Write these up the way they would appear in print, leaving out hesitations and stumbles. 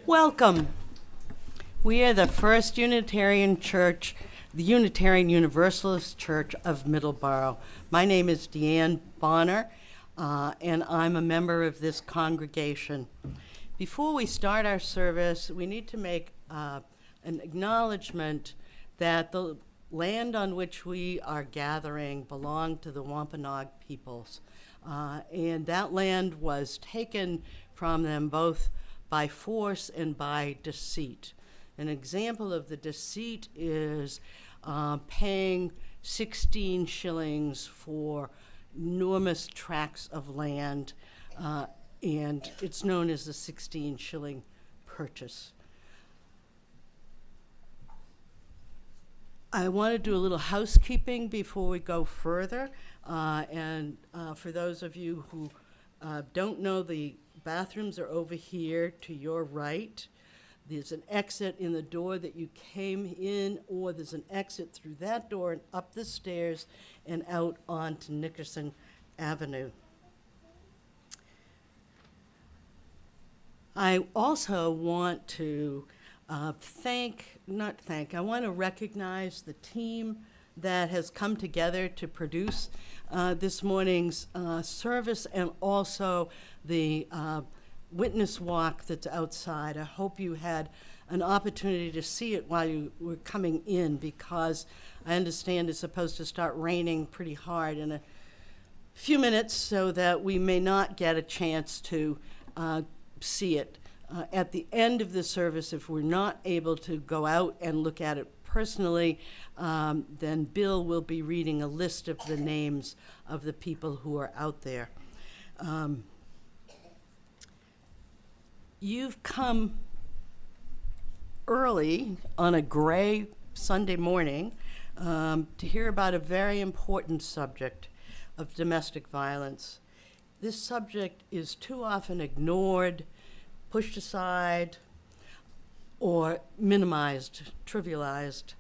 Welcome. We are the First Unitarian Church, the Unitarian Universalist Church of Middleboro. My name is Deanne Bonner, and I'm a member of this congregation. Before we start our service, we need to make an acknowledgement that the land on which we are gathering belonged to the Wampanoag peoples. And that land was taken from them both by force and by deceit. An example of the deceit is paying 16 shillings for enormous tracts of land, and it's known as the 16 shilling purchase. I want to do a little housekeeping before we go further, and for those of you who don't know, the bathrooms are over here to your right. There's an exit in the door that you came in, or there's an exit through that door and up the stairs and out onto Nickerson Avenue. I also want to I want to recognize the team that has come together to produce this morning's service, and also the witness walk that's outside. I hope you had an opportunity to see it while you were coming in, because I understand it's supposed to start raining pretty hard in a few minutes, so that we may not get a chance to see it. At the end of the service, if we're not able to go out and look at it personally, then Bill will be reading a list of the names of the people who are out there. You've come early on a gray Sunday morning to hear about a very important subject of domestic violence. This subject is too often ignored, pushed aside, or minimized, trivialized.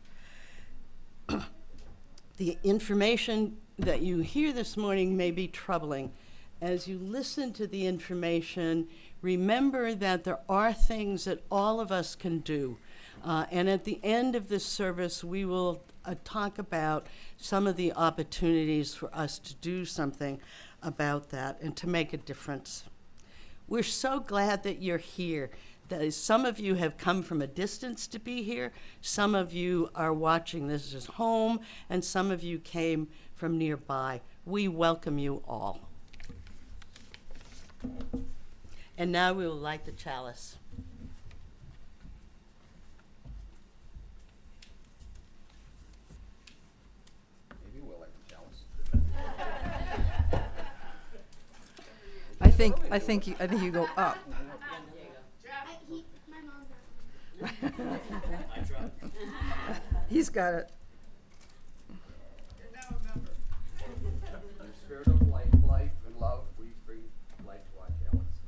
The information that you hear this morning may be troubling. As you listen to the information, remember that there are things that all of us can do. And at the end of this service, we will talk about some of the opportunities for us to do something about that and to make a difference. We're so glad that you're here. Some of you have come from a distance to be here. Some of you are watching this at home, and some of you came from nearby. We welcome you all. And now we will light the chalice. Maybe we'll light the chalice. I think you go up. He's got it. And now remember, in the spirit of life and love, we bring light to our chalice.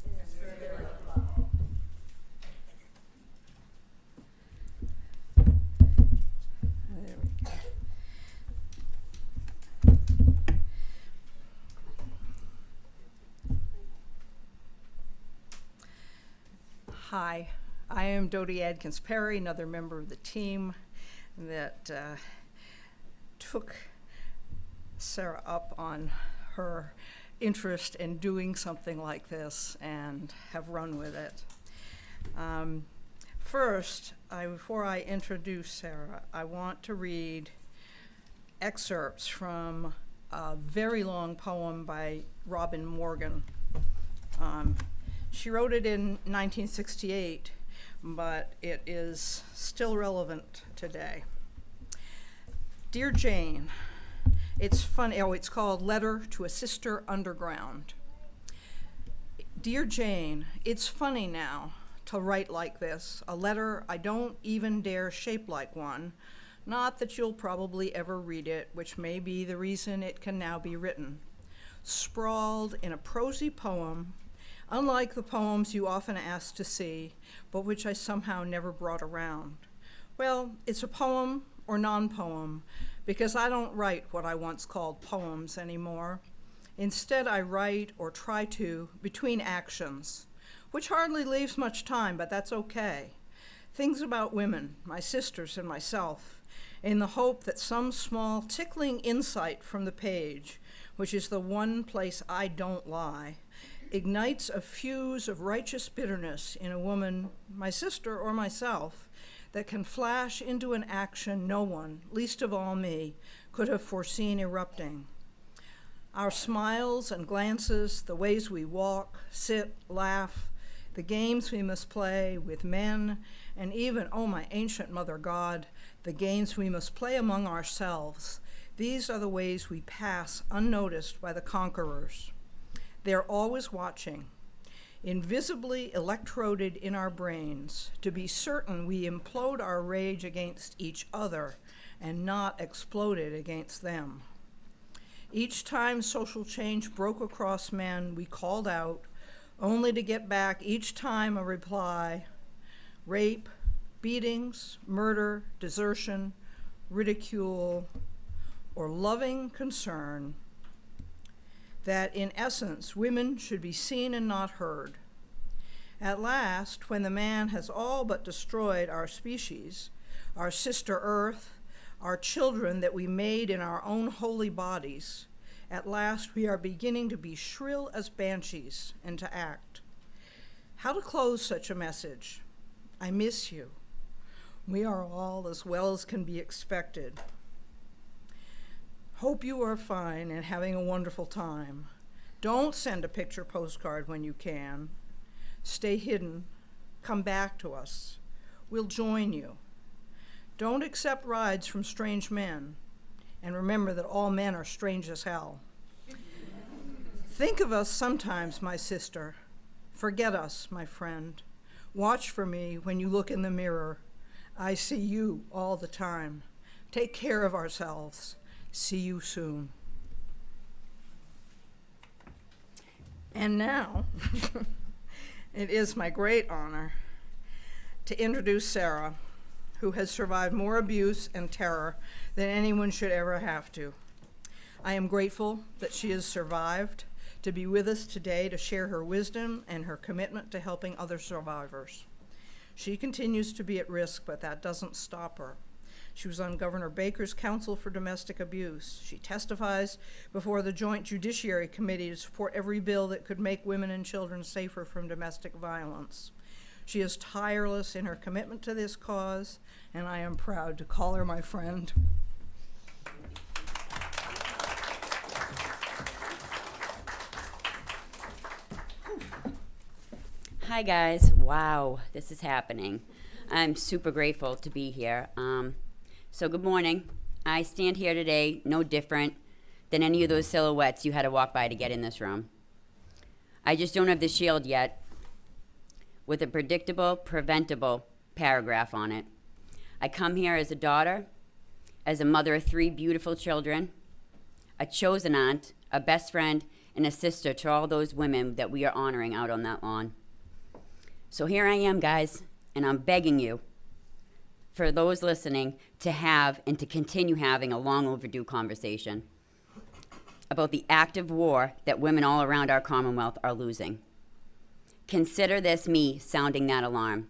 In the spirit of love. There we go. Hi, I am Dodie Adkins Perry, another member of the team that took Sarah up on her interest in doing something like this and have run with it. First, before I introduce Sarah, I want to read excerpts from a very long poem by Robin Morgan. She wrote it in 1968, but it is still relevant today. Dear Jane, it's funny, it's called Letter to a Sister Underground. Dear Jane, it's funny now to write like this, a letter I don't even dare shape like one, not that you'll probably ever read it, which may be the reason it can now be written. Sprawled in a prosy poem, unlike the poems you often ask to see, but which I somehow never brought around. Well, it's a poem or non-poem, because I don't write what I once called poems anymore. Instead, I write, or try to, between actions, which hardly leaves much time, but that's okay. Things about women, my sisters and myself, in the hope that some small tickling insight from the page, which is the one place I don't lie, ignites a fuse of righteous bitterness in a woman, my sister or myself, that can flash into an action no one, least of all me, could have foreseen erupting. Our smiles and glances, the ways we walk, sit, laugh, the games we must play with men, and even, oh my ancient mother God, the games we must play among ourselves. These are the ways we pass unnoticed by the conquerors. They're always watching, invisibly electroded in our brains, to be certain we implode our rage against each other and not exploded against them. Each time social change broke across men, we called out, only to get back each time a reply: rape, beatings, murder, desertion, ridicule, or loving concern that, in essence, women should be seen and not heard. At last, when the man has all but destroyed our species, our sister Earth, our children that we made in our own holy bodies, at last we are beginning to be shrill as banshees and to act. How to close such a message? I miss you. We are all as well as can be expected. Hope you are fine and having a wonderful time. Don't send a picture postcard when you can. Stay hidden. Come back to us. We'll join you. Don't accept rides from strange men. And remember that all men are strange as hell. Think of us sometimes, my sister. Forget us, my friend. Watch for me when you look in the mirror. I see you all the time. Take care of ourselves. See you soon. And now, it is my great honor to introduce Sarah, who has survived more abuse and terror than anyone should ever have to. I am grateful that she has survived to be with us today to share her wisdom and her commitment to helping other survivors. She continues to be at risk, but that doesn't stop her. She was on Governor Baker's Council for Domestic Abuse. She testifies before the Joint Judiciary Committee to support every bill that could make women and children safer from domestic violence. She is tireless in her commitment to this cause, and I am proud to call her my friend. Hi guys, wow, this is happening. I'm super grateful to be here. So good morning. I stand here today no different than any of those silhouettes you had to walk by to get in this room. I just don't have the shield yet with a predictable, preventable paragraph on it. I come here as a daughter, as a mother of 3 beautiful children, a chosen aunt, a best friend, and a sister to all those women that we are honoring out on that lawn. So here I am, guys, and I'm begging you, for those listening, to have and to continue having a long overdue conversation about the active war that women all around our Commonwealth are losing. Consider this me sounding that alarm.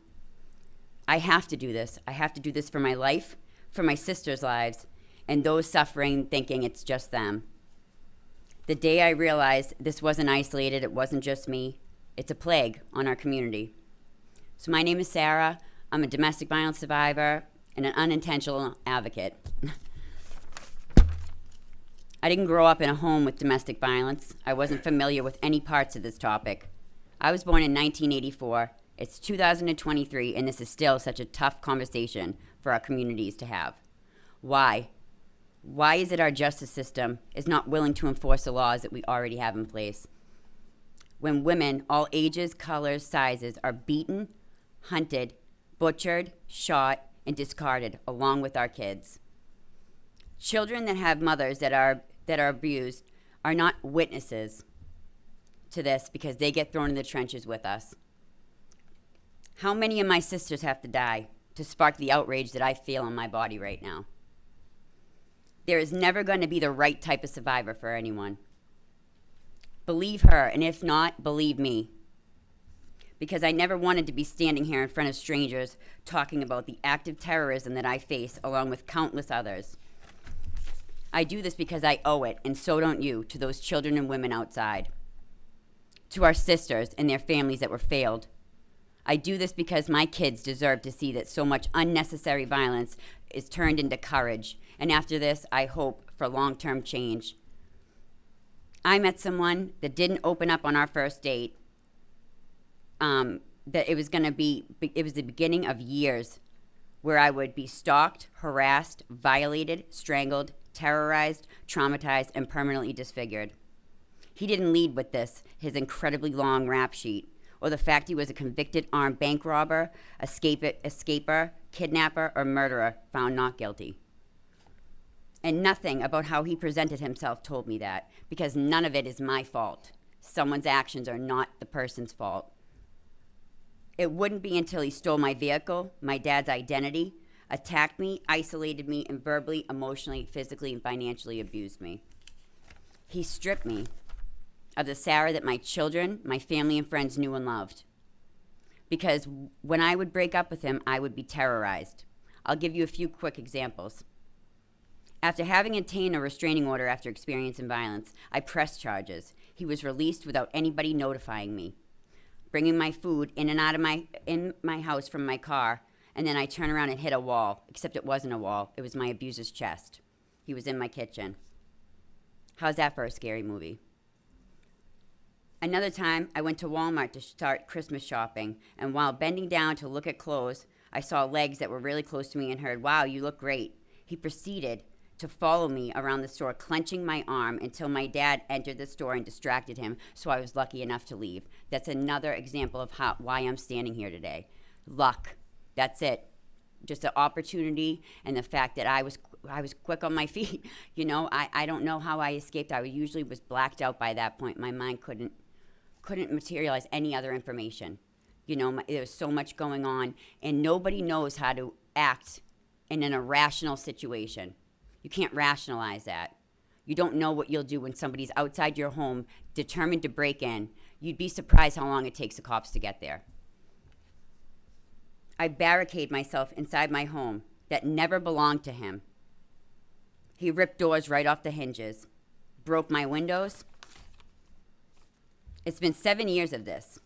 I have to do this. I have to do this for my life, for my sisters' lives, and those suffering thinking it's just them. The day I realized this wasn't isolated, it wasn't just me, it's a plague on our community. So my name is Sarah. I'm a domestic violence survivor and an unintentional advocate. I didn't grow up in a home with domestic violence. I wasn't familiar with any parts of this topic. I was born in 1984. It's 2023, and this is still such a tough conversation for our communities to have. Why? Why is it our justice system is not willing to enforce the laws that we already have in place? When women, all ages, colors, sizes, are beaten, hunted, butchered, shot, and discarded along with our kids. Children that have mothers that are abused are not witnesses to this because they get thrown in the trenches with us. How many of my sisters have to die to spark the outrage that I feel in my body right now? There is never going to be the right type of survivor for anyone. Believe her, and if not, believe me. because I never wanted to be standing here in front of strangers talking about the active terrorism that I face along with countless others. I do this because I owe it, and so don't you, to those children and women outside, to our sisters and their families that were failed. I do this because my kids deserve to see that so much unnecessary violence is turned into courage, and after this, I hope for long-term change. I met someone that didn't open up on our first date, that it was the beginning of years where I would be stalked, harassed, violated, strangled, terrorized, traumatized, and permanently disfigured. He didn't lead with this, his incredibly long rap sheet, or the fact he was a convicted armed bank robber, escaper, kidnapper, or murderer found not guilty. And nothing about how he presented himself told me that, because none of it is my fault. Someone's actions are not the person's fault. It wouldn't be until he stole my vehicle, my dad's identity, attacked me, isolated me, and verbally, emotionally, physically, and financially abused me. He stripped me of the Sarah that my children, my family, and friends knew and loved. Because when I would break up with him, I would be terrorized. I'll give you a few quick examples. After having obtained a restraining order after experiencing violence, I pressed charges. He was released without anybody notifying me, bringing my food in and out of my house from my car, and then I turn around and hit a wall, except it wasn't a wall. It was my abuser's chest. He was in my kitchen. How's that for a scary movie? Another time, I went to Walmart to start Christmas shopping, and while bending down to look at clothes, I saw legs that were really close to me and heard, "Wow, you look great." He proceeded to follow me around the store, clenching my arm until my dad entered the store and distracted him, so I was lucky enough to leave. That's another example of why I'm standing here today. Luck. That's it. Just the opportunity and the fact that I was quick on my feet. You know, I don't know how I escaped. I usually was blacked out by that point. My mind couldn't materialize any other information. You know, there was so much going on, and nobody knows how to act in an irrational situation. You can't rationalize that. You don't know what you'll do when somebody's outside your home, determined to break in. You'd be surprised how long it takes the cops to get there. I barricade myself inside my home that never belonged to him. He ripped doors right off the hinges, broke my windows. It's been 7 years of this.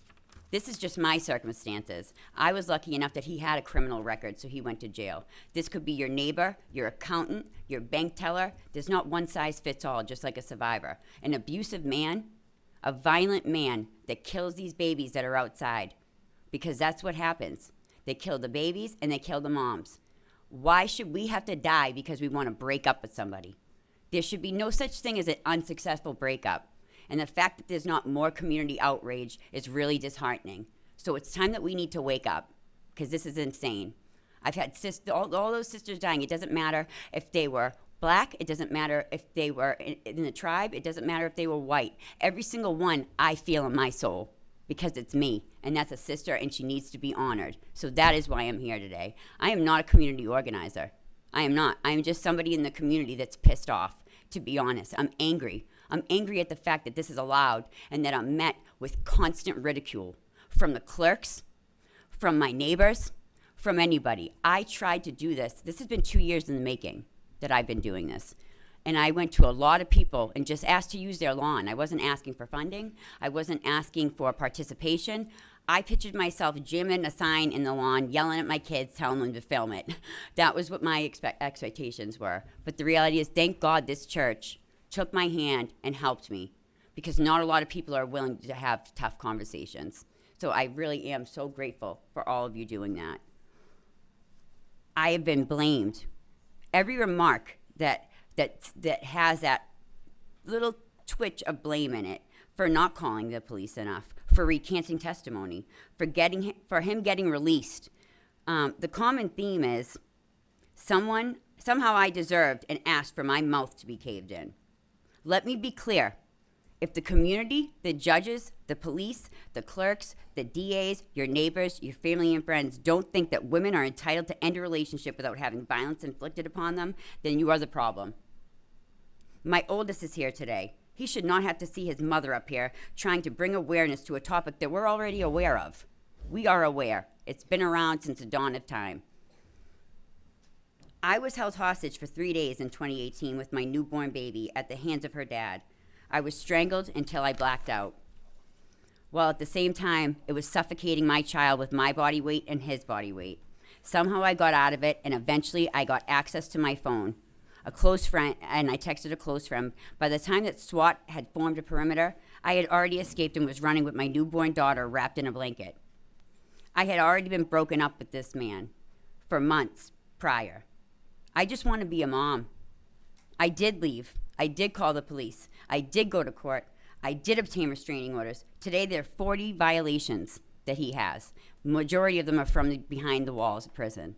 This is just my circumstances. I was lucky enough that he had a criminal record, so he went to jail. This could be your neighbor, your accountant, your bank teller. There's not one size fits all, just like a survivor. An abusive man, a violent man that kills these babies that are outside, because that's what happens. They kill the babies and they kill the moms. Why should we have to die because we want to break up with somebody? There should be no such thing as an unsuccessful breakup. And the fact that there's not more community outrage is really disheartening. So it's time that we need to wake up, because this is insane. I've had all those sisters dying. It doesn't matter if they were black. It doesn't matter if they were in the tribe. It doesn't matter if they were white. Every single one I feel in my soul, because it's me. And that's a sister, and she needs to be honored. So that is why I'm here today. I am not a community organizer. I am not. I am just somebody in the community that's pissed off, to be honest. I'm angry. I'm angry at the fact that this is allowed and that I'm met with constant ridicule from the clerks, from my neighbors, from anybody. I tried to do this. This has been 2 years in the making that I've been doing this. And I went to a lot of people and just asked to use their lawn. I wasn't asking for funding. I wasn't asking for participation. I pictured myself jamming a sign in the lawn, yelling at my kids, telling them to film it. That was what my expectations were. But the reality is, thank God this church took my hand and helped me, because not a lot of people are willing to have tough conversations. So I really am so grateful for all of you doing that. I have been blamed. Every remark that has that little twitch of blame in it, for not calling the police enough, for recanting testimony, for him getting released. The common theme is somehow I deserved and asked for my mouth to be caved in. Let me be clear. If the community, the judges, the police, the clerks, the DAs, your neighbors, your family and friends don't think that women are entitled to end a relationship without having violence inflicted upon them, then you are the problem. My oldest is here today. He should not have to see his mother up here trying to bring awareness to a topic that we're already aware of. We are aware. It's been around since the dawn of time. I was held hostage for 3 days in 2018 with my newborn baby at the hands of her dad. I was strangled until I blacked out, while at the same time, it was suffocating my child with my body weight and his body weight. Somehow I got out of it, and eventually I got access to my phone. A close friend, and I texted a close friend. By the time that SWAT had formed a perimeter, I had already escaped and was running with my newborn daughter wrapped in a blanket. I had already been broken up with this man for months prior. I just want to be a mom. I did leave. I did call the police. I did go to court. I did obtain restraining orders. Today there are 40 violations that he has. Majority of them are from behind the walls of prison.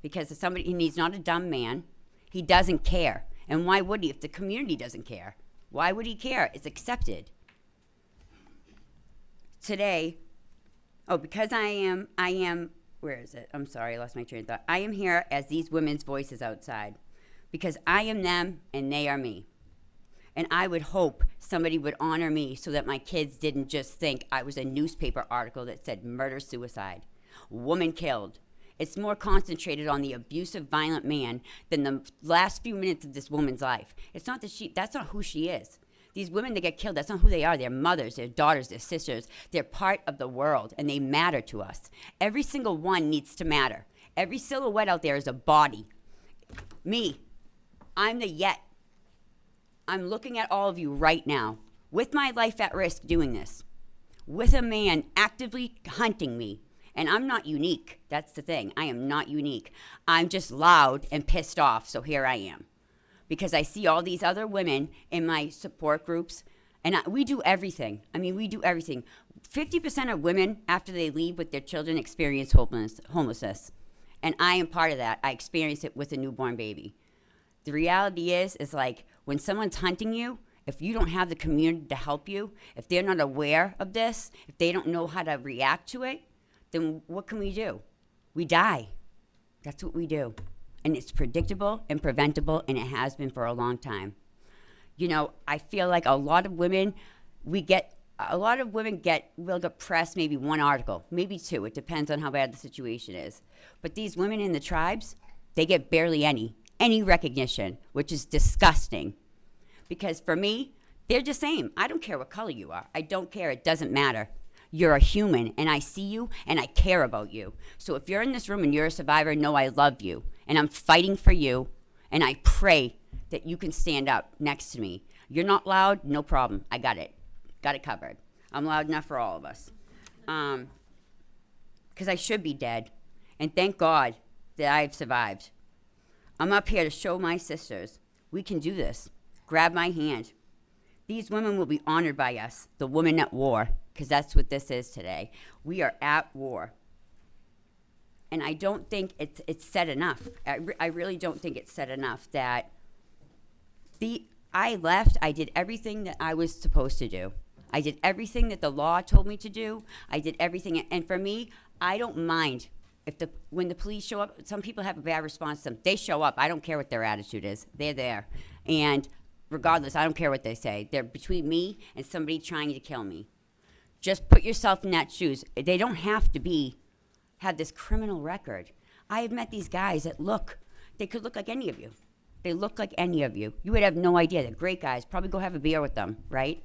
Because if somebody, he's not a dumb man. He doesn't care. And why would he if the community doesn't care? Why would he care? It's accepted. Today, because I am, where is it? I'm sorry, I lost my train of thought. I am here as these women's voices outside. Because I am them and they are me. And I would hope somebody would honor me so that my kids didn't just think I was a newspaper article that said murder-suicide, woman killed. It's more concentrated on the abusive, violent man than the last few minutes of this woman's life. It's not that that's not who she is. These women that get killed, that's not who they are. They're mothers, they're daughters, they're sisters. They're part of the world, and they matter to us. Every single one needs to matter. Every silhouette out there is a body. Me, I'm the yet. I'm looking at all of you right now, with my life at risk doing this, with a man actively hunting me. And I'm not unique. That's the thing. I am not unique. I'm just loud and pissed off, so here I am. Because I see all these other women in my support groups, and we do everything. I mean, we do everything. 50% of women, after they leave with their children, experience homelessness. And I am part of that. I experienced it with a newborn baby. The reality is like, when someone's hunting you, if you don't have the community to help you, if they're not aware of this, if they don't know how to react to it, then what can we do? We die. That's what we do. And it's predictable and preventable, and it has been for a long time. You know, I feel like a lot of women will get press maybe one article, maybe two. It depends on how bad the situation is. But these women in the tribes, they get barely any recognition, which is disgusting. Because for me, they're the same. I don't care what color you are. I don't care. It doesn't matter. You're a human, and I see you, and I care about you. So if you're in this room and you're a survivor, know I love you, and I'm fighting for you, and I pray that you can stand up next to me. You're not loud, no problem. I got it. Got it covered. I'm loud enough for all of us. Because I should be dead, and thank God that I've survived. I'm up here to show my sisters we can do this. Grab my hand. These women will be honored by us, the women at war, because that's what this is today. We are at war. And I don't think it's said enough. I really don't think it's said enough that I left, I did everything that I was supposed to do. I did everything that the law told me to do. I did everything, and for me, I don't mind when the police show up. Some people have a bad response to them. They show up. I don't care what their attitude is. They're there. And regardless, I don't care what they say. They're between me and somebody trying to kill me. Just put yourself in that shoes. They don't have to have this criminal record. I have met these guys that they could look like any of you. They look like any of you. You would have no idea. They're great guys. Probably go have a beer with them, right?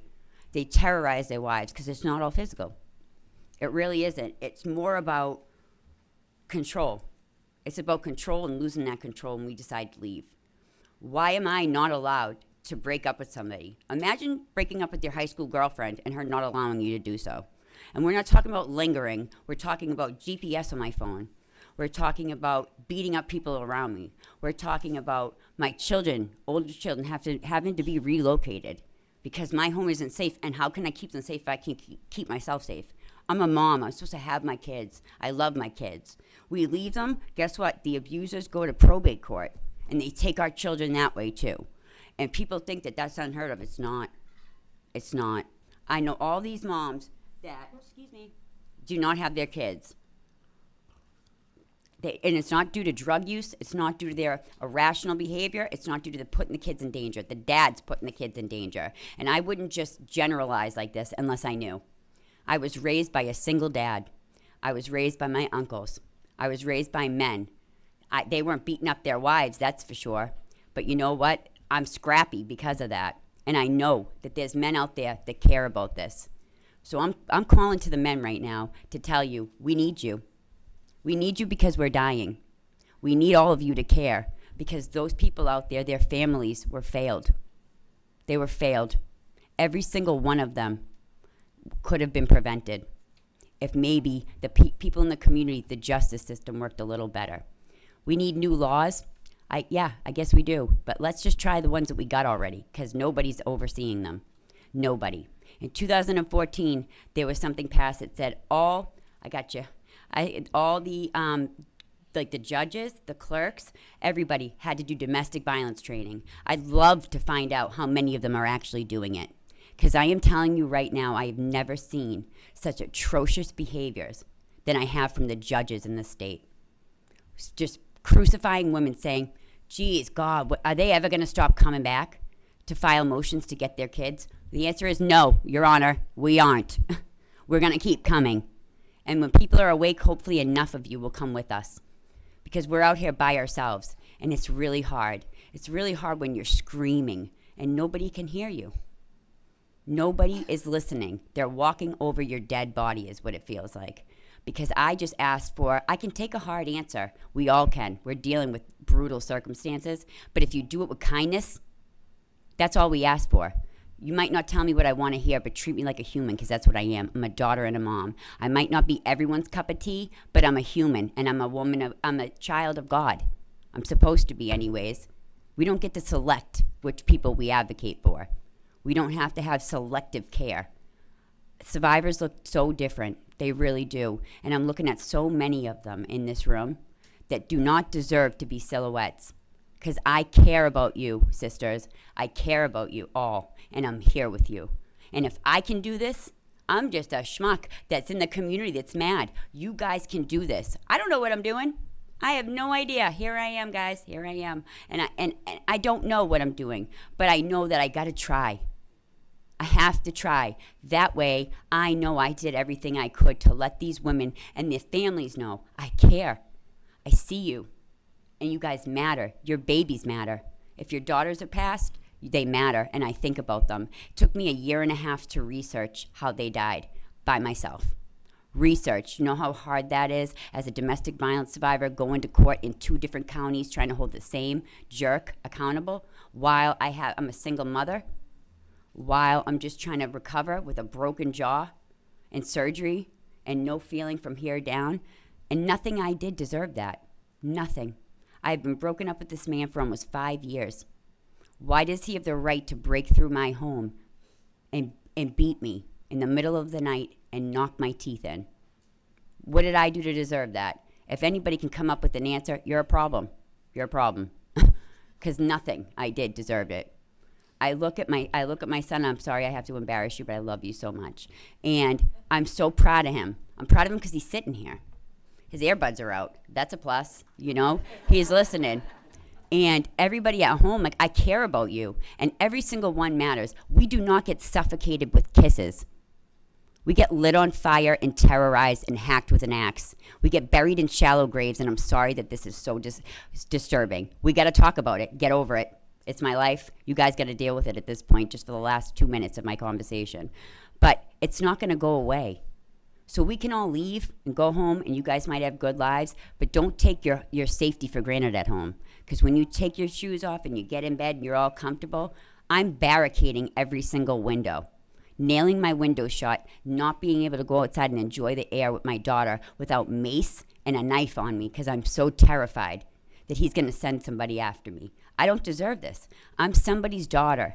They terrorize their wives because it's not all physical. It really isn't. It's more about control. It's about control and losing that control when we decide to leave. Why am I not allowed to break up with somebody? Imagine breaking up with your high school girlfriend and her not allowing you to do so. And we're not talking about lingering. We're talking about GPS on my phone. We're talking about beating up people around me. We're talking about my children, older children, having to be relocated because my home isn't safe. And how can I keep them safe if I can't keep myself safe? I'm a mom. I'm supposed to have my kids. I love my kids. We leave them. Guess what? The abusers go to probate court, and they take our children that way too. And people think that that's unheard of. It's not. It's not. I know all these moms that, do not have their kids. And it's not due to drug use. It's not due to their irrational behavior. It's not due to putting the kids in danger. The dad's putting the kids in danger. And I wouldn't just generalize like this unless I knew. I was raised by a single dad. I was raised by my uncles. I was raised by men. They weren't beating up their wives, that's for sure. But you know what? I'm scrappy because of that. And I know that there's men out there that care about this. So I'm calling to the men right now to tell you, we need you. We need you because we're dying. We need all of you to care because those people out there, their families were failed. They were failed. Every single one of them could have been prevented if maybe the people in the community, the justice system worked a little better. We need new laws. I guess we do. But let's just try the ones that we got already because nobody's overseeing them. Nobody. In 2014, there was something passed that said all the like the judges, the clerks, everybody had to do domestic violence training. I'd love to find out how many of them are actually doing it. Because I am telling you right now, I have never seen such atrocious behaviors than I have from the judges in the state. Just crucifying women saying, geez, God, are they ever going to stop coming back to file motions to get their kids? The answer is no, Your Honor, we aren't. We're going to keep coming. And when people are awake, hopefully enough of you will come with us. Because we're out here by ourselves, and it's really hard. It's really hard when you're screaming, and nobody can hear you. Nobody is listening. They're walking over your dead body is what it feels like. Because I just asked for, I can take a hard answer. We all can. We're dealing with brutal circumstances. But if you do it with kindness, that's all we ask for. You might not tell me what I want to hear, but treat me like a human because that's what I am. I'm a daughter and a mom. I might not be everyone's cup of tea, but I'm a human and I'm a woman. I'm a child of God. I'm supposed to be anyways. We don't get to select which people we advocate for. We don't have to have selective care. Survivors look so different. They really do. And I'm looking at so many of them in this room that do not deserve to be silhouettes. Because I care about you, sisters. I care about you all. And I'm here with you. And if I can do this, I'm just a schmuck that's in the community that's mad. You guys can do this. I don't know what I'm doing. I have no idea. Here I am, guys. Here I am. And I don't know what I'm doing. But I know that I got to try. I have to try. That way, I know I did everything I could to let these women and their families know I care. I see you. And you guys matter. Your babies matter. If your daughters are passed, they matter, and I think about them. It took me 1.5 years to research how they died by myself. Research. You know how hard that is as a domestic violence survivor going to court in 2 different counties trying to hold the same jerk accountable while I'm a single mother, while I'm just trying to recover with a broken jaw and surgery and no feeling from here down. And nothing I did deserved that. Nothing. I've been broken up with this man for almost 5 years. Why does he have the right to break through my home and beat me in the middle of the night and knock my teeth in? What did I do to deserve that? If anybody can come up with an answer, you're a problem. You're a problem. Because nothing I did deserved it. I look at my son, I'm sorry I have to embarrass you, but I love you so much. And I'm so proud of him. I'm proud of him because he's sitting here. His earbuds are out. That's a plus, you know? He's listening. And everybody at home, like, I care about you. And every single one matters. We do not get suffocated with kisses. We get lit on fire and terrorized and hacked with an axe. We get buried in shallow graves, and I'm sorry that this is so disturbing. We got to talk about it. Get over it. It's my life. You guys got to deal with it at this point, just for the last 2 minutes of my conversation. But it's not going to go away. So we can all leave and go home, and you guys might have good lives, but don't take your safety for granted at home. Because when you take your shoes off and you get in bed and you're all comfortable, I'm barricading every single window, nailing my window shut, not being able to go outside and enjoy the air with my daughter without mace and a knife on me because I'm so terrified that he's going to send somebody after me. I don't deserve this. I'm somebody's daughter.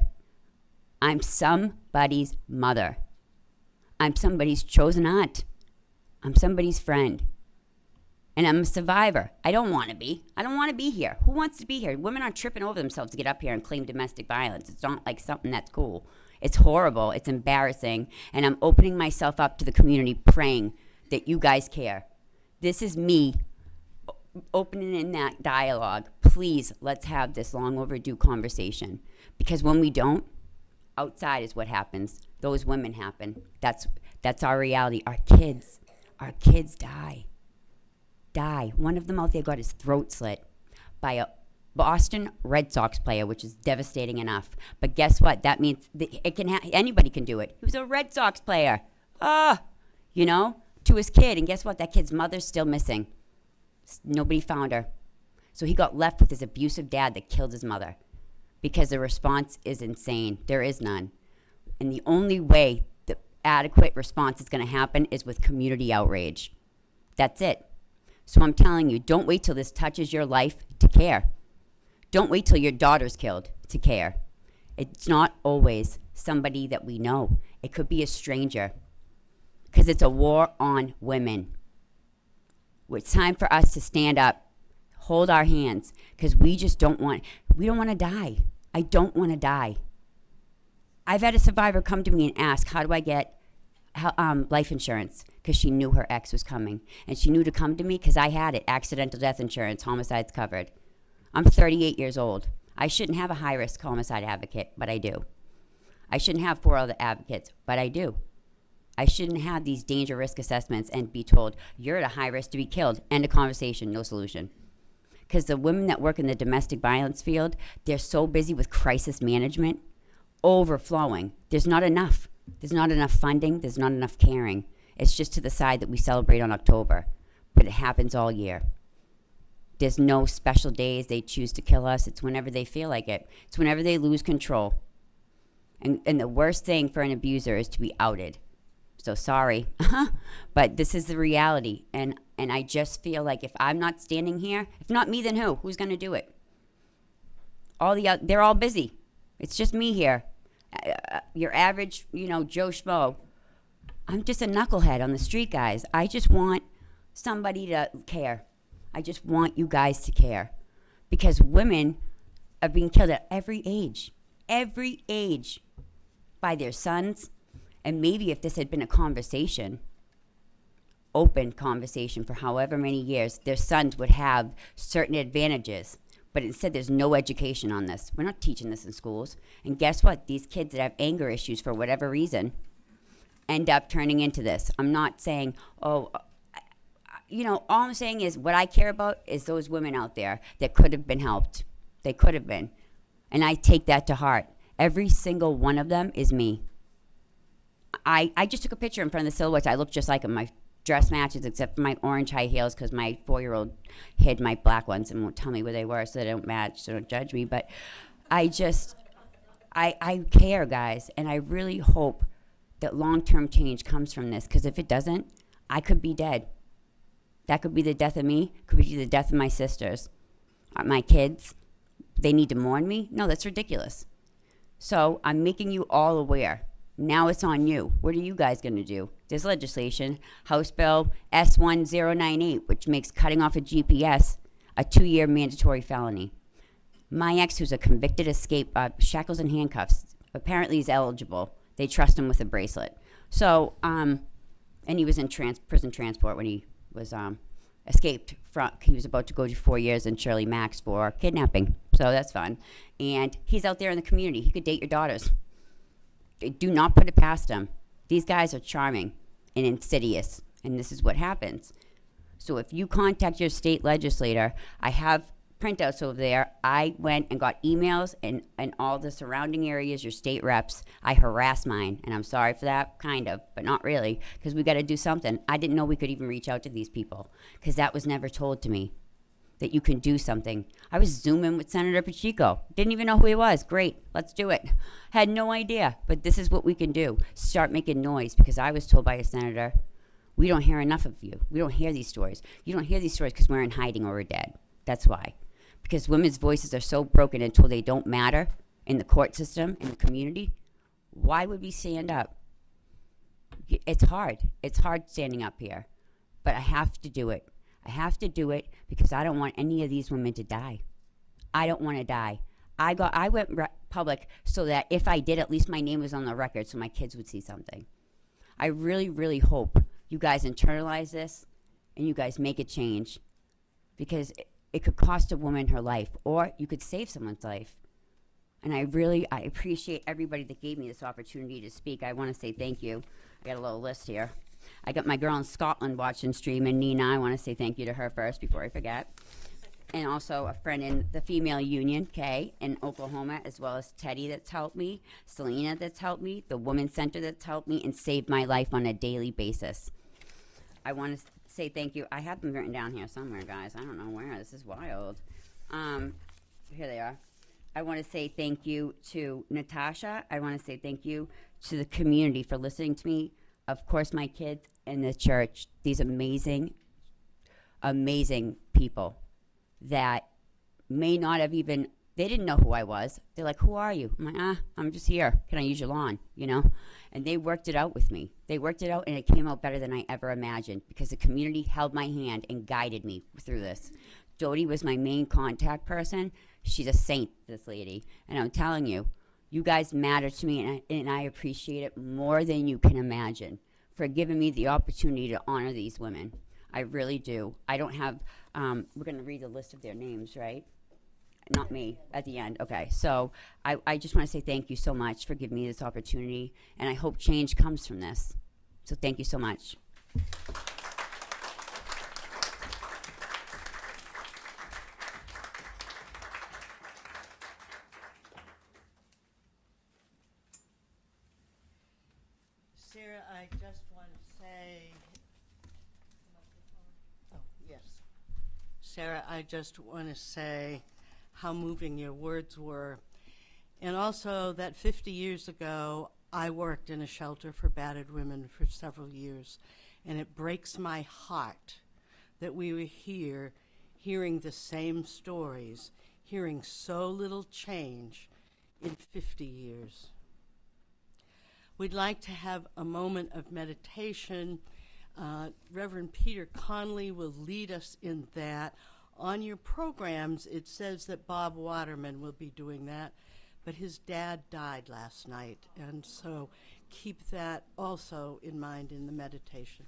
I'm somebody's mother. I'm somebody's chosen aunt. I'm somebody's friend. And I'm a survivor. I don't want to be. I don't want to be here. Who wants to be here? Women aren't tripping over themselves to get up here and claim domestic violence. It's not like something that's cool. It's horrible. It's embarrassing. And I'm opening myself up to the community, praying that you guys care. This is me opening in that dialogue. Please, let's have this long overdue conversation. Because when we don't, outside is what happens. Those women happen. That's our reality. Our our kids die. One of them out there got his throat slit by a Boston Red Sox player, which is devastating enough. But guess what? That means it can anybody can do it. He was a Red Sox player. You know, to his kid. And guess what? That kid's mother's still missing. Nobody found her. So he got left with his abusive dad that killed his mother because the response is insane. There is none. And the only way the adequate response is going to happen is with community outrage. That's it. So I'm telling you, don't wait till this touches your life to care. Don't wait till your daughter's killed to care. It's not always somebody that we know. It could be a stranger. Because it's a war on women. It's time for us to stand up, hold our hands, because we don't want to die. I don't want to die. I've had a survivor come to me and ask, how do I get life insurance? Because she knew her ex was coming. And she knew to come to me because I had it, accidental death insurance, homicides covered. I'm 38 years old. I shouldn't have a high-risk homicide advocate, but I do. I shouldn't have 4 other advocates, but I do. I shouldn't have these danger risk assessments and be told, you're at a high risk to be killed. End of conversation, no solution. Because the women that work in the domestic violence field, they're so busy with crisis management, overflowing. There's not enough. There's not enough funding. There's not enough caring. It's just to the side that we celebrate on October. But it happens all year. There's no special days they choose to kill us. It's whenever they feel like it. It's whenever they lose control. And the worst thing for an abuser is to be outed. So sorry, but this is the reality. And I just feel like if I'm not standing here, if not me, then who? Who's going to do it? They're all busy. It's just me here. Your average, Joe Schmo. I'm just a knucklehead on the street, guys. I just want somebody to care. I just want you guys to care. Because women are being killed at every age, by their sons. And maybe if this had been a conversation, open conversation for however many years, their sons would have certain advantages. But instead, there's no education on this. We're not teaching this in schools. And guess what? These kids that have anger issues for whatever reason end up turning into this. I'm not saying, all I'm saying is what I care about is those women out there that could have been helped. They could have been. And I take that to heart. Every single one of them is me. I just took a picture in front of the silhouettes. I look just like them. My dress matches except for my orange high heels because my 4-year-old hid my black ones and won't tell me where they were so they don't match, so don't judge me. But I care, guys, and I really hope that long-term change comes from this because if it doesn't, I could be dead. That could be the death of me, could be the death of my sisters. My kids, they need to mourn me? No, that's ridiculous. So I'm making you all aware. Now it's on you. What are you guys going to do? There's legislation, House Bill S1098, which makes cutting off a GPS a 2-year mandatory felony. My ex, who's a convicted escape, shackles and handcuffs, apparently is eligible. They trust him with a bracelet. So, and he was in prison transport when he was escaped from, he was about to go to 4 years in Shirley Max for kidnapping. So that's fun. And he's out there in the community. He could date your daughters. Do not put it past them. These guys are charming and insidious, and this is what happens. So if you contact your state legislator, I have printouts over there. I went and got emails and all the surrounding areas, your state reps. I harassed mine, and I'm sorry for that, kind of, but not really, because we got to do something. I didn't know we could even reach out to these people, because that was never told to me, that you can do something. I was Zooming with Senator Pacheco. Didn't even know who he was. Great, let's do it. Had no idea, but this is what we can do. Start making noise, because I was told by a senator, we don't hear enough of you. We don't hear these stories. You don't hear these stories because we're in hiding or we're dead. That's why. Because women's voices are so broken until they don't matter in the court system, in the community. Why would we stand up? It's hard. It's hard standing up here. But I have to do it. I have to do it because I don't want any of these women to die. I don't want to die. I went public so that if I did, at least my name was on the record so my kids would see something. I really, really hope you guys internalize this and you guys make a change because it could cost a woman her life or you could save someone's life. And I appreciate everybody that gave me this opportunity to speak. I want to say thank you. I got a little list here. I got my girl in Scotland watching stream, and Nina, I want to say thank you to her first before I forget. And also a friend in the female union, Kay, in Oklahoma, as well as Teddy that's helped me, Selena that's helped me, the Women's Center that's helped me and saved my life on a daily basis. I want to say thank you. I have them written down here somewhere, guys. I don't know where. This is wild. Here they are. I want to say thank you to Natasha. I want to say thank you to the community for listening to me. Of course, my kids and the church, these amazing, amazing people that may not have even, they didn't know who I was. They're like, who are you? I'm like, I'm just here. Can I use your lawn? You know? And they worked it out with me. They worked it out, and it came out better than I ever imagined because the community held my hand and guided me through this. Jody was my main contact person. She's a saint, this lady. And I'm telling you, you guys matter to me, and I appreciate it more than you can imagine for giving me the opportunity to honor these women. I really do. I don't have, we're going to read the list of their names, right? Not me, at the end. Okay, so I just want to say thank you so much for giving me this opportunity, and I hope change comes from this. So thank you so much. Sarah, I just want to say, oh, yes. Sarah, I just want to say how moving your words were. And also that 50 years ago, I worked in a shelter for battered women for several years. And it breaks my heart that we were here hearing the same stories, hearing so little change in 50 years. We'd like to have a moment of meditation. Reverend Peter Conley will lead us in that. On your programs, it says that Bob Waterman will be doing that, but his dad died last night, and so keep that also in mind in the meditation.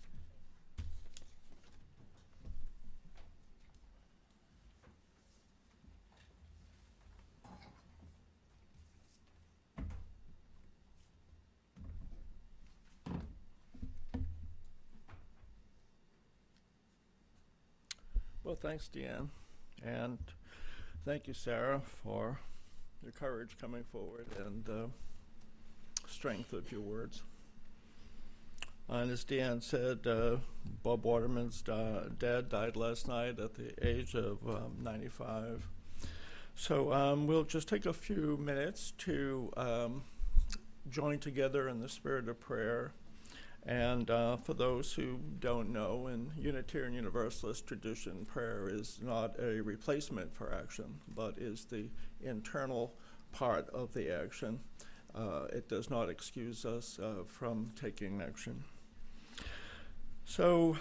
Well, thanks, Deanne, and thank you, Sarah, for your courage coming forward and strength of your words. And as Deanne said, Bob Waterman's dad died last night at the age of 95. So we'll just take a few minutes to join together in the spirit of prayer. And for those who don't know, in Unitarian Universalist tradition, prayer is not a replacement for action, but is the internal part of the action. It does not excuse us from taking action. So,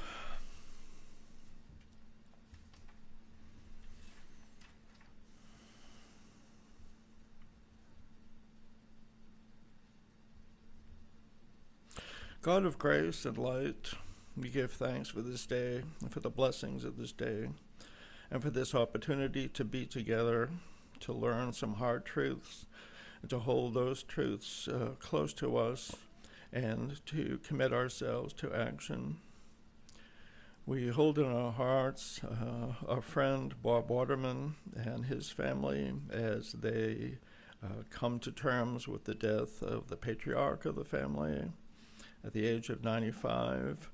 God of grace and light, we give thanks for this day and for the blessings of this day and for this opportunity to be together, to learn some hard truths, and to hold those truths close to us and to commit ourselves to action. We hold in our hearts our friend Bob Waterman and his family as they come to terms with the death of the patriarch of the family at the age of 95.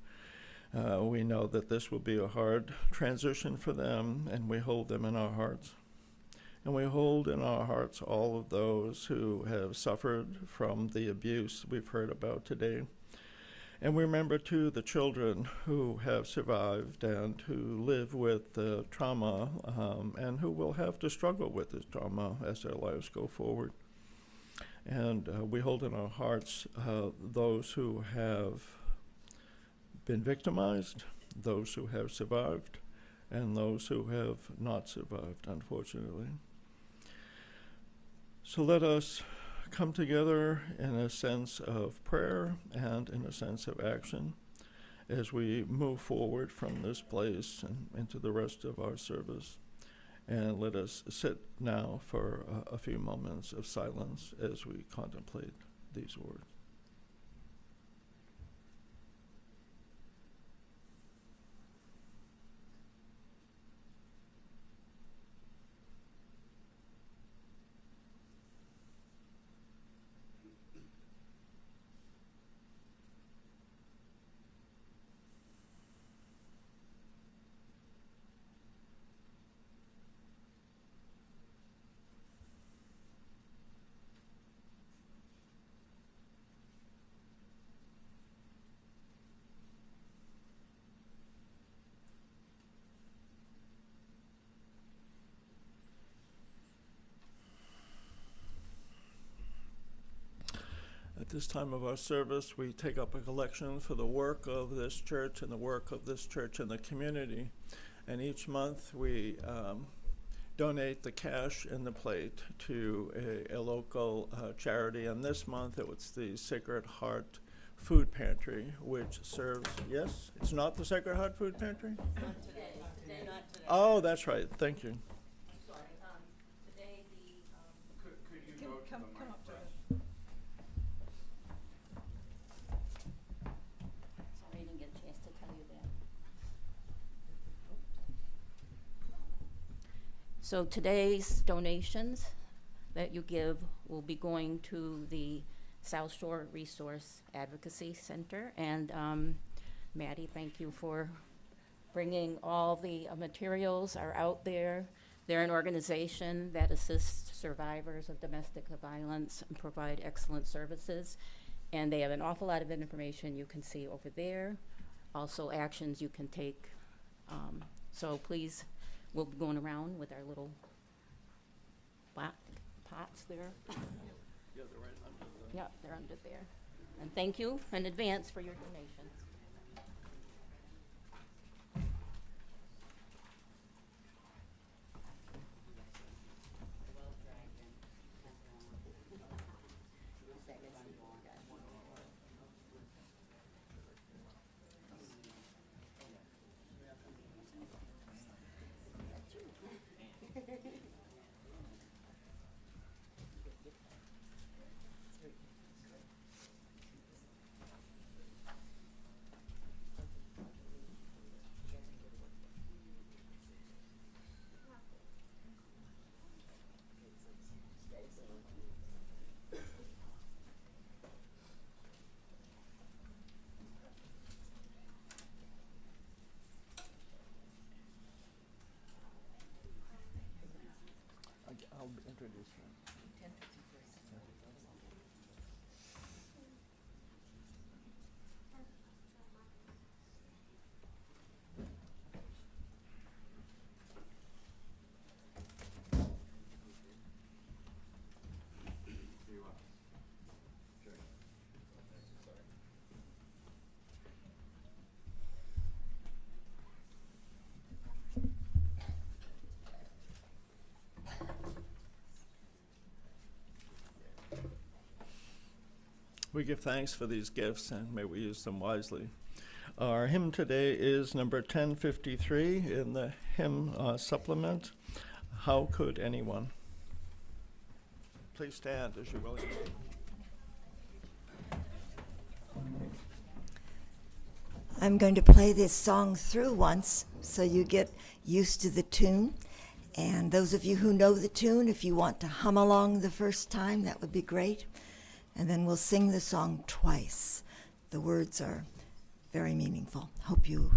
We know that this will be a hard transition for them, and we hold them in our hearts. And we hold in our hearts all of those who have suffered from the abuse we've heard about today. And we remember, too, the children who have survived and who live with trauma and who will have to struggle with this trauma as their lives go forward. And we hold in our hearts those who have been victimized, those who have survived, and those who have not survived, unfortunately. So let us come together in a sense of prayer and in a sense of action as we move forward from this place and into the rest of our service. And let us sit now for a few moments of silence as we contemplate these words. At this time of our service, we take up a collection for the work of this church and the work of this church in the community. And each month we donate the cash and the plate to a local charity. And this month it was the Sacred Heart Food Pantry, which serves, yes? It's not the Sacred Heart Food Pantry? Not today. Not today. Oh, that's right. Thank you. Today the Could you go to Come the up to mic? Sorry, I didn't get a chance to tell you that. So today's donations that you give will be going to the South Shore Resource Advocacy Center. And Maddie, thank you for bringing all the materials are out there. They're an organization that assists survivors of domestic violence and provide excellent services. And they have an awful lot of information you can see over there. Also actions you can take. So please, we'll be going around with our little pots there. Yeah, they're right under the... Yeah, they're under there. And thank you in advance for your donations. I'll introduce you. We give thanks for these gifts and may we use them wisely. Our hymn today is number 1053 in the hymn supplement, How Could Anyone? Please stand as you will. I'm going to play this song through once so you get used to the tune. And those of you who know the tune, if you want to hum along the first time, that would be great. And then we'll sing the song twice. The words are very meaningful. Hope you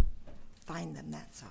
find them, that's all.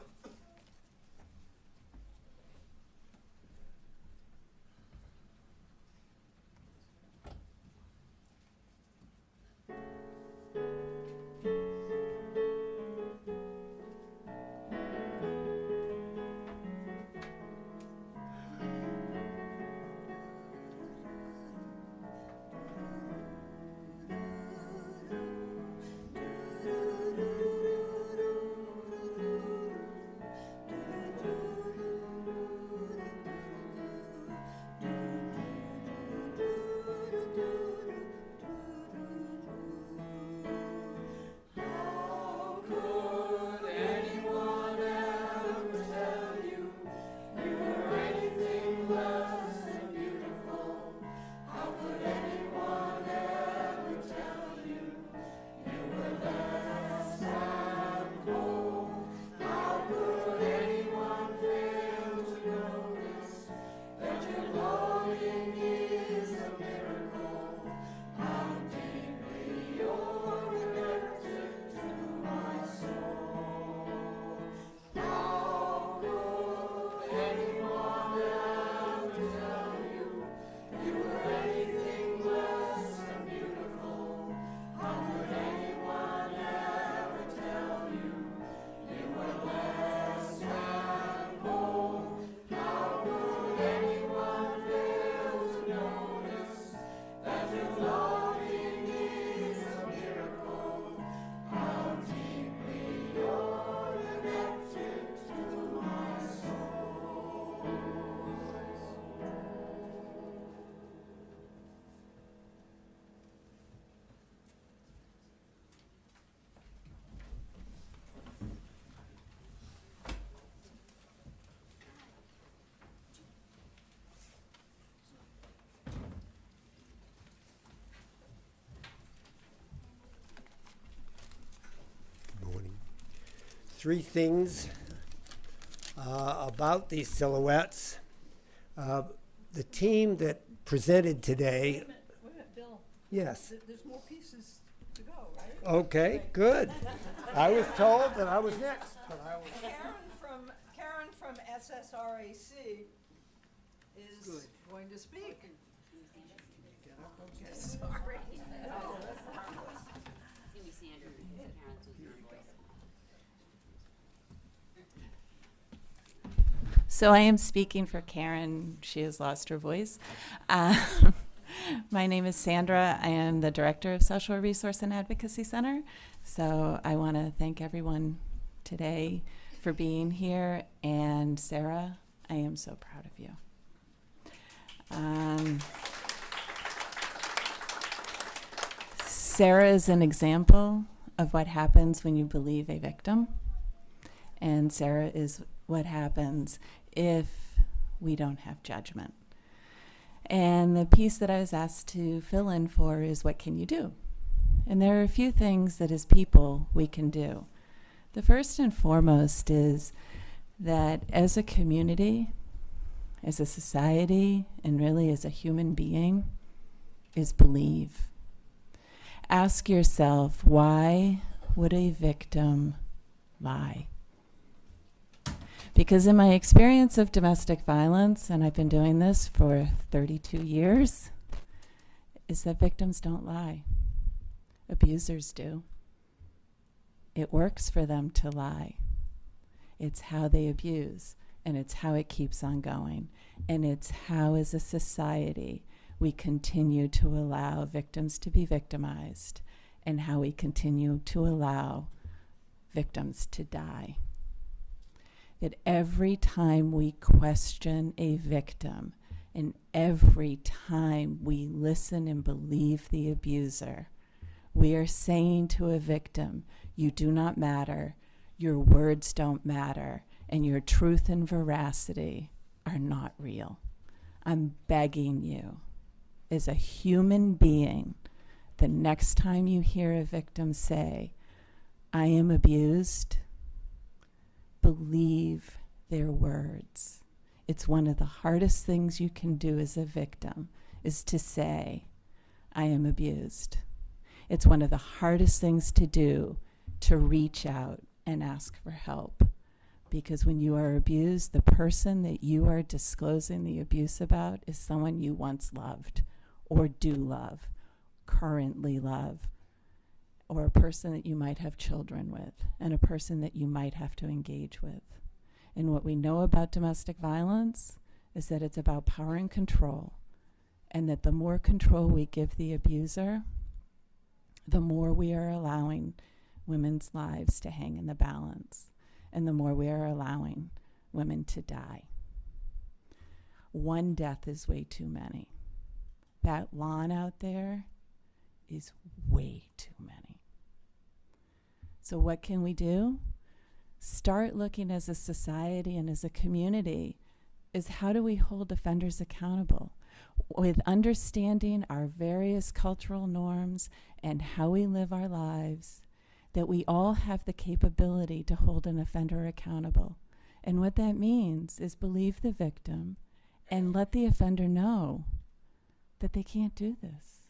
three things about these silhouettes. The team that presented today. Wait a minute, Bill. Yes. There's more pieces to go, right? Okay, good. I was told that I was next, but I was. Karen from SSRAC is going to speak. Okay, sorry. So I am speaking for Karen. She has lost her voice. My name is Sandra. I am the director of South Shore Resource and Advocacy Center. So I want to thank everyone today for being here. And Sarah, I am so proud of you. Sarah is an example of what happens when you believe a victim. And Sarah is what happens if we don't have judgment. And the piece that I was asked to fill in for is, what can you do? And there are a few things that as people we can do. The first and foremost is that as a community, as a society, and really as a human being, is believe. Ask yourself, why would a victim lie? Because in my experience of domestic violence, and I've been doing this for 32 years, is that victims don't lie. Abusers do. It works for them to lie. It's how they abuse, and it's how it keeps on going. And it's how, as a society, we continue to allow victims to be victimized, and how we continue to allow victims to die. That every time we question a victim, and every time we listen and believe the abuser, we are saying to a victim, you do not matter, your words don't matter, and your truth and veracity are not real. I'm begging you, as a human being, the next time you hear a victim say, I am abused, believe their words. It's one of the hardest things you can do as a victim, is to say, I am abused. It's one of the hardest things to do, to reach out and ask for help. Because when you are abused, the person that you are disclosing the abuse about is someone you once loved, or do love, currently love, or a person that you might have children with, and a person that you might have to engage with. And what we know about domestic violence is that it's about power and control, and that the more control we give the abuser, the more we are allowing women's lives to hang in the balance, and the more we are allowing women to die. One death is way too many. That lawn out there is way too many. So what can we do? Start looking as a society and as a community is, how do we hold offenders accountable? With understanding our various cultural norms and how we live our lives, that we all have the capability to hold an offender accountable. And what that means is believe the victim and let the offender know that they can't do this,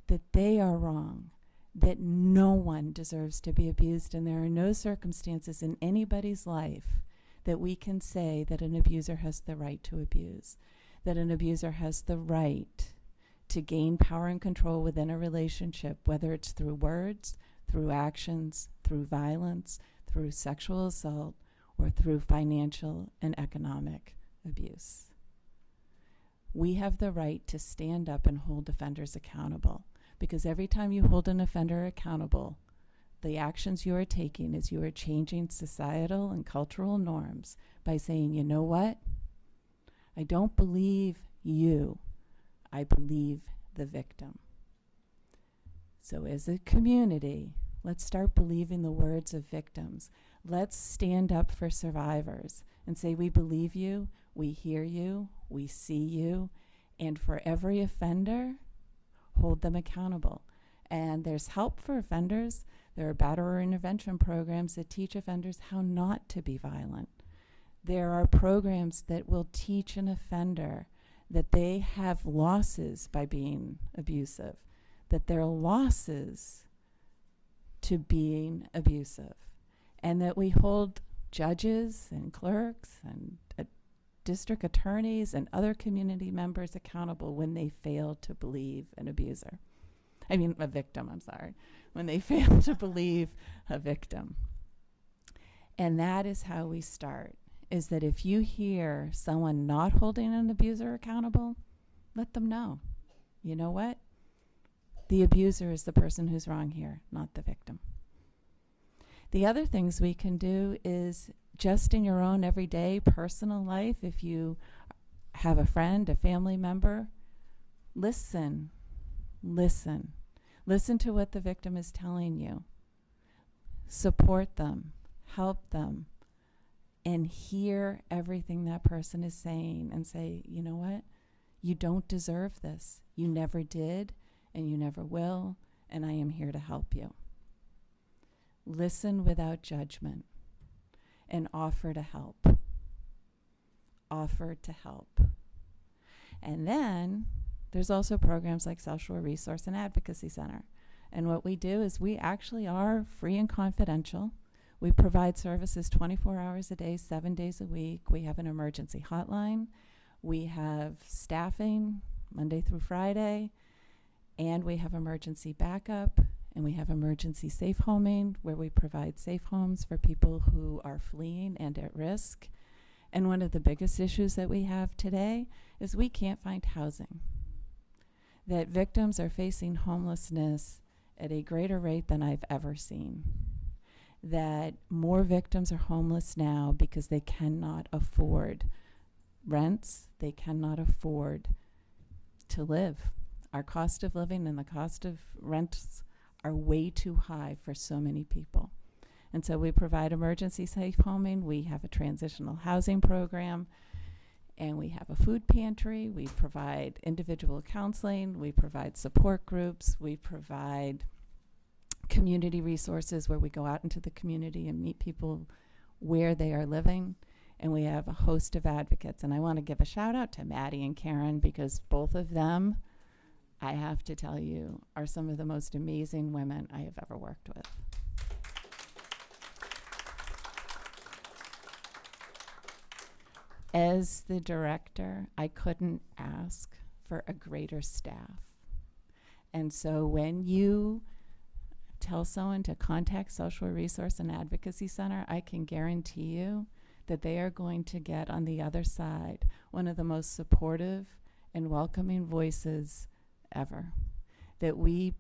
that they are wrong, that no one deserves to be abused, and there are no circumstances in anybody's life that we can say that an abuser has the right to abuse, that an abuser has the right to gain power and control within a relationship, whether it's through words, through actions, through violence, through sexual assault, or through financial and economic abuse. We have the right to stand up and hold offenders accountable, because every time you hold an offender accountable, the actions you are taking is you are changing societal and cultural norms by saying, you know what? I don't believe you. I believe the victim. So as a community, let's start believing the words of victims. Let's stand up for survivors and say, we believe you, we hear you, we see you, and for every offender, hold them accountable. And there's help for offenders. There are batterer intervention programs that teach offenders how not to be violent. There are programs that will teach an offender that they have losses by being abusive, that there are losses to being abusive, and that we hold judges and clerks and district attorneys and other community members accountable when they fail to believe an abuser. I mean, a victim, I'm sorry. When they fail to believe a victim. And that is how we start, is that if you hear someone not holding an abuser accountable, let them know. You know what? The abuser is the person who's wrong here, not the victim. The other things we can do is just in your own everyday personal life, if you have a friend, a family member, listen to what the victim is telling you. Support them, help them, and hear everything that person is saying and say, you know what? You don't deserve this. You never did, and you never will, and I am here to help you. Listen without judgment and offer to help. Offer to help. And then there's also programs like South Shore Resource and Advocacy Center. And what we do is we actually are free and confidential. We provide services 24 hours a day, 7 days a week. We have an emergency hotline. We have staffing Monday through Friday. And we have emergency backup. And we have emergency safe homing, where we provide safe homes for people who are fleeing and at risk. And one of the biggest issues that we have today is we can't find housing. That victims are facing homelessness at a greater rate than I've ever seen. That more victims are homeless now because they cannot afford rents, they cannot afford to live. Our cost of living and the cost of rents are way too high for so many people. And so we provide emergency safe homing, we have a transitional housing program, and we have a food pantry, we provide individual counseling, we provide support groups, we provide community resources where we go out into the community and meet people where they are living, and we have a host of advocates. And I want to give a shout out to Maddie and Karen, because both of them, I have to tell you, are some of the most amazing women I have ever worked with. As the director, I couldn't ask for a greater staff. And so when you tell someone to contact South Shore Resource and Advocacy Center, I can guarantee you that they are going to get on the other side one of the most supportive and welcoming voices ever. That we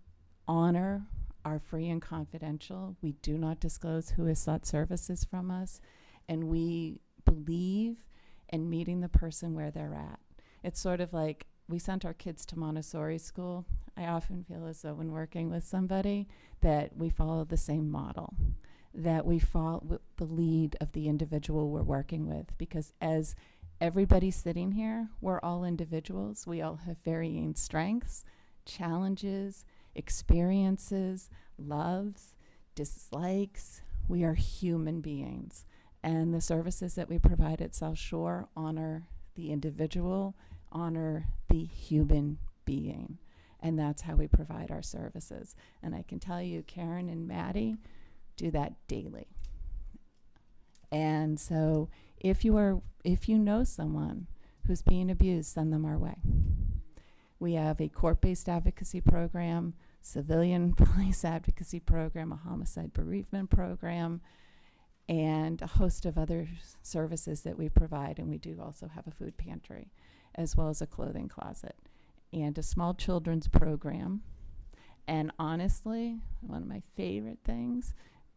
honor our free and confidential. We do not disclose who has sought services from us, and we believe in meeting the person where they're at. It's sort of like we sent our kids to Montessori school. I often feel as though when working with somebody that we follow the same model, that we follow the lead of the individual we're working with, because as everybody sitting here, we're all individuals. We all have varying strengths, challenges, experiences, loves, dislikes. We are human beings. And the services that we provide at South Shore honor the individual, honor the human being. And that's how we provide our services. And I can tell you, Karen and Maddie do that daily. And so if you know someone who's being abused, send them our way. We have a court-based advocacy program, civilian police advocacy program, a homicide bereavement program, and a host of other services that we provide. And we do also have a food pantry, as well as a clothing closet, and a small children's program. And honestly, one of my favorite things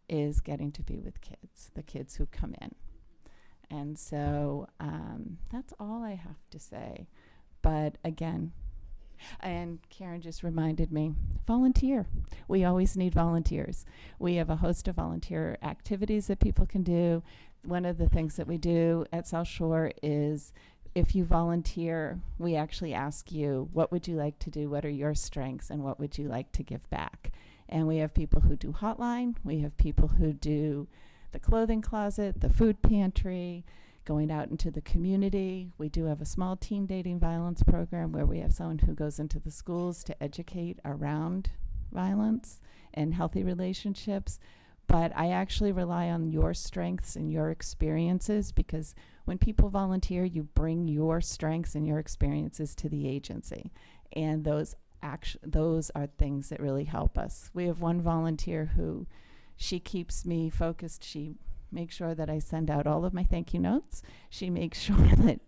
is getting to be with kids, the kids who come in. And so that's all I have to say. But again, and Karen just reminded me, volunteer. We always need volunteers. We have a host of volunteer activities that people can do. One of the things that we do at South Shore is if you volunteer, we actually ask you, what would you like to do? What are your strengths? And what would you like to give back? And we have people who do hotline. We have people who do the clothing closet, the food pantry, going out into the community. We do have a small teen dating violence program where we have someone who goes into the schools to educate around violence and healthy relationships. But I actually rely on your strengths and your experiences, because when people volunteer, you bring your strengths and your experiences to the agency. And those are things that really help us. We have one volunteer who, she keeps me focused. She makes sure that I send out all of my thank you notes. She makes sure that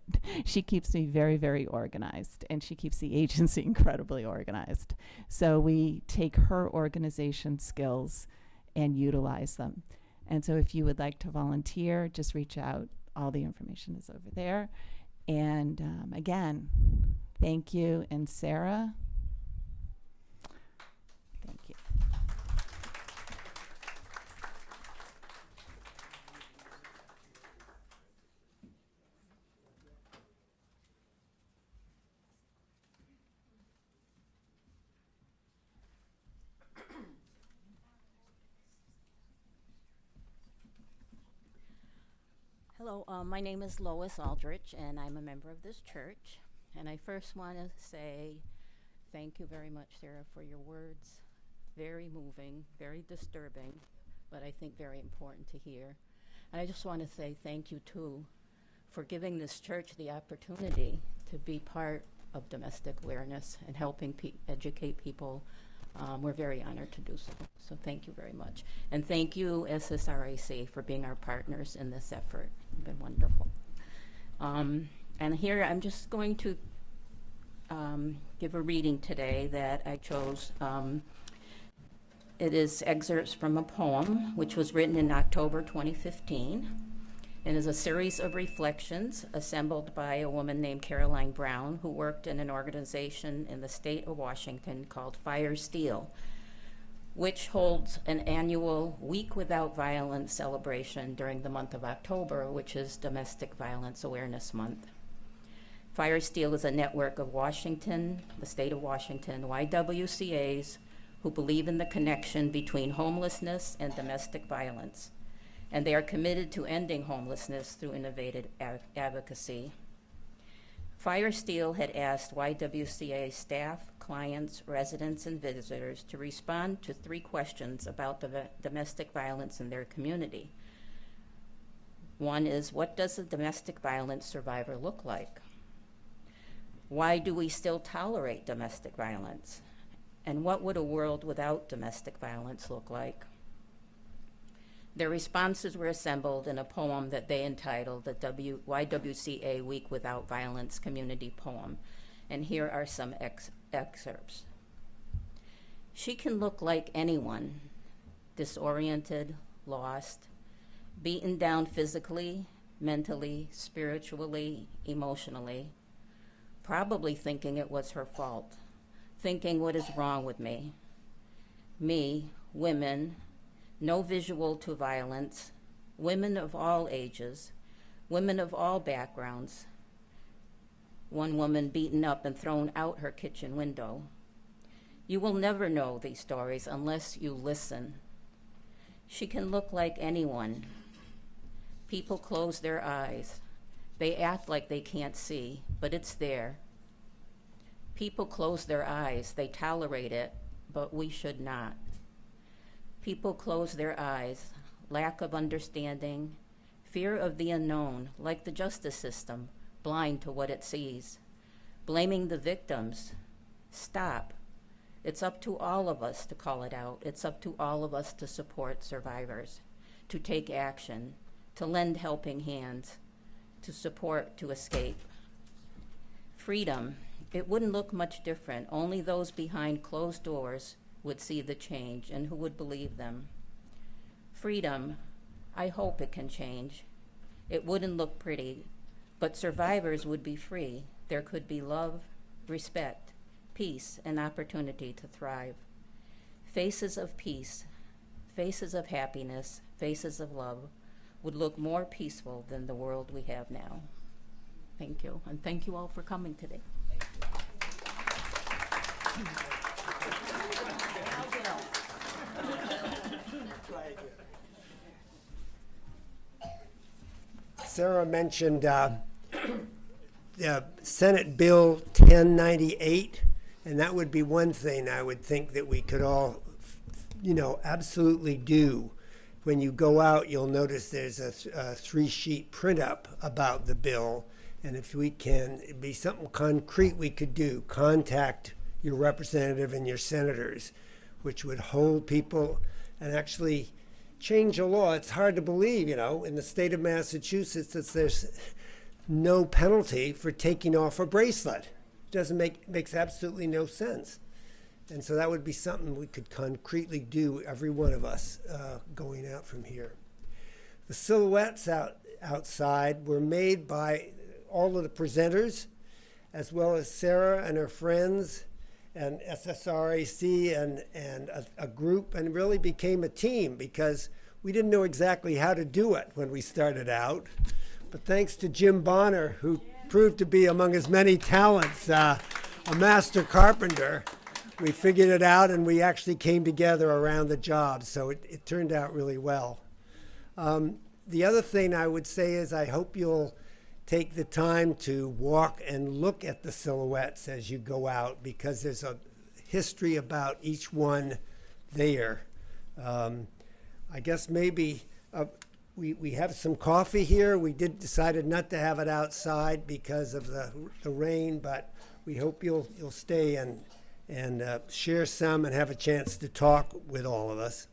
she keeps me very, very organized, and she keeps the agency incredibly organized. So we take her organization skills and utilize them. And so if you would like to volunteer, just reach out. All the information is over there. And again, thank you. And Sarah, thank you. Hello, my name is Lois Aldrich, and I'm a member of this church. And I first want to say thank you very much, Sarah, for your words. Very moving, very disturbing, but I think very important to hear. And I just want to say thank you, too, for giving this church the opportunity to be part of domestic awareness and helping educate people. We're very honored to do so. So thank you very much. And thank you, SSRAC, for being our partners in this effort. You've been wonderful. And here I'm just going to give a reading today that I chose. It is excerpts from a poem which was written in October 2015 and is a series of reflections assembled by a woman named Caroline Brown, who worked in an organization in the state of Washington called Fire Steel, which holds an annual Week Without Violence celebration during the month of October, which is Domestic Violence Awareness Month. Fire Steel is a network of Washington, the state of Washington, YWCAs who believe in the connection between homelessness and domestic violence. And they are committed to ending homelessness through innovative advocacy. Fire Steel had asked YWCA staff, clients, residents, and visitors to respond to 3 questions about domestic violence in their community. One is, what does a domestic violence survivor look like? Why do we still tolerate domestic violence? And what would a world without domestic violence look like? Their responses were assembled in a poem that they entitled the YWCA Week Without Violence Community Poem. And here are some excerpts. She can look like anyone, disoriented, lost, beaten down physically, mentally, spiritually, emotionally, probably thinking it was her fault, thinking what is wrong with me. Me, women, no visual to violence, women of all ages, women of all backgrounds. One woman beaten up and thrown out her kitchen window. You will never know these stories unless you listen. She can look like anyone. People close their eyes. They act like they can't see, but it's there. People close their eyes. They tolerate it, but we should not. People close their eyes, lack of understanding, fear of the unknown, like the justice system, blind to what it sees. Blaming the victims. Stop. It's up to all of us to call it out. It's up to all of us to support survivors, to take action, to lend helping hands, to support, to escape. Freedom. It wouldn't look much different. Only those behind closed doors would see the change and who would believe them. Freedom, I hope it can change. It wouldn't look pretty, but survivors would be free. There could be love, respect, peace, and opportunity to thrive. Faces of peace, faces of happiness, faces of love would look more peaceful than the world we have now. Thank you, and thank you all for coming today. Sarah mentioned Senate Bill 1098, and that would be one thing I would think that we could all, absolutely do. When you go out, you'll notice there's a 3-sheet print up about the bill, and if we can, it'd be something concrete we could do. Contact your representative and your senators, which would hold people and actually change a law. It's hard to believe, in the state of Massachusetts that there's no penalty for taking off a bracelet. Makes absolutely no sense. And so that would be something we could concretely do, every one of us, going out from here. The silhouettes outside were made by all of the presenters, as well as Sarah and her friends, and SSRAC and a group, and really became a team because we didn't know exactly how to do it when we started out. But thanks to Jim Bonner, who proved to be among his many talents, a master carpenter, we figured it out and we actually came together around the job. So it turned out really well. The other thing I would say is I hope you'll take the time to walk and look at the silhouettes as you go out, because there's a history about each one there. I guess maybe we have some coffee here. We decided not to have it outside because of the rain, but we hope you'll stay and share some and have a chance to talk with all of us.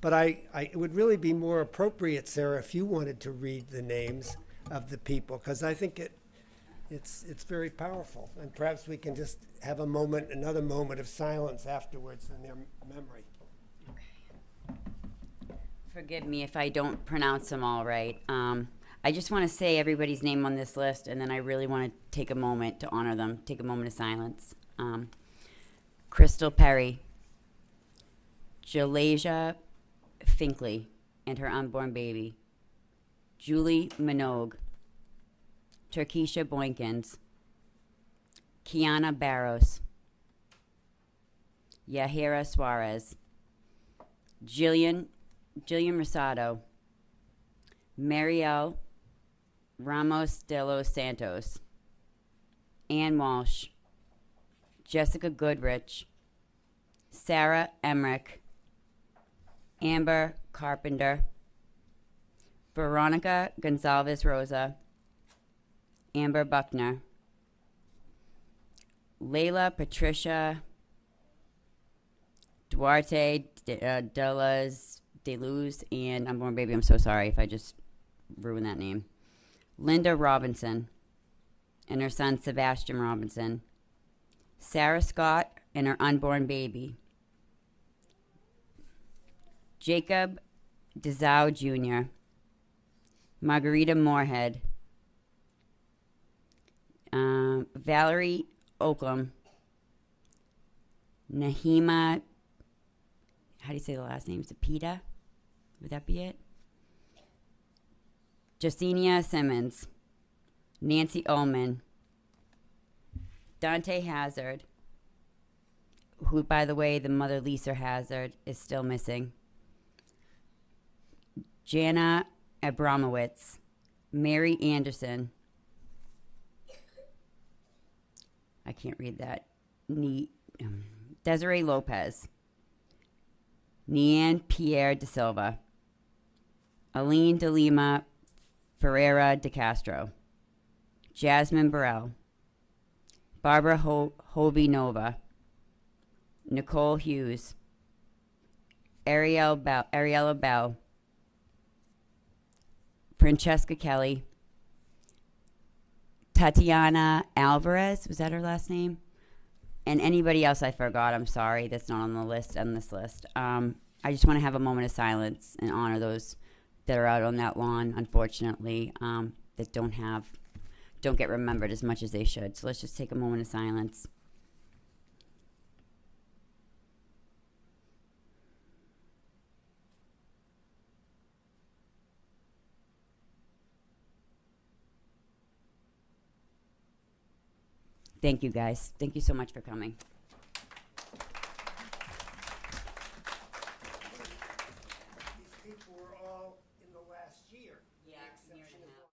But it would really be more appropriate, Sarah, if you wanted to read the names of the people, because I think it's very powerful, and perhaps we can just have another moment of silence afterwards in their memory. Forgive me if I don't pronounce them all right. I just want to say everybody's name on this list, and then I really want to take a moment to honor them, take a moment of silence. Crystal Perry, Jalasia Finkley and her unborn baby, Julie Minogue, Turkisha Boykins, Kiana Barros, Yahira Suarez, Jillian Rosado, Marielle Ramos de los Santos, Ann Walsh, Jessica Goodrich, Sarah Emmerich, Amber Carpenter, Veronica Gonzalez Rosa, Amber Buckner, Layla Patricia Duarte de Luz, and unborn baby, I'm so sorry if I just ruined that name, Linda Robinson and her son Sebastian Robinson, Sarah Scott and her unborn baby, Jacob DeZau Jr., Margarita Moorhead, Valerie Oakham, Nahima, how do you say the last name? Zapita? Would that be it? Jacenia Simmons, Nancy Ullman, Dante Hazard, who, by the way, the mother Lisa Hazard is still missing, Jana Abramowitz, Mary Anderson, I can't read that, Desiree Lopez, Nian Pierre de Silva, Aline de Lima Ferreira de Castro, Jasmine Burrell, Barbara Hovey-Nova, Nicole Hughes, Ariella Bell, Francesca Kelly, Tatiana Alvarez, was that her last name? And anybody else I forgot, I'm sorry, that's not on this list. I just want to have a moment of silence and honor those that are out on that lawn, unfortunately, that don't get remembered as much as they should. So let's just take a moment of silence. Thank you, guys. Thank you so much for coming. here. Yeah, with the year and a exception of half.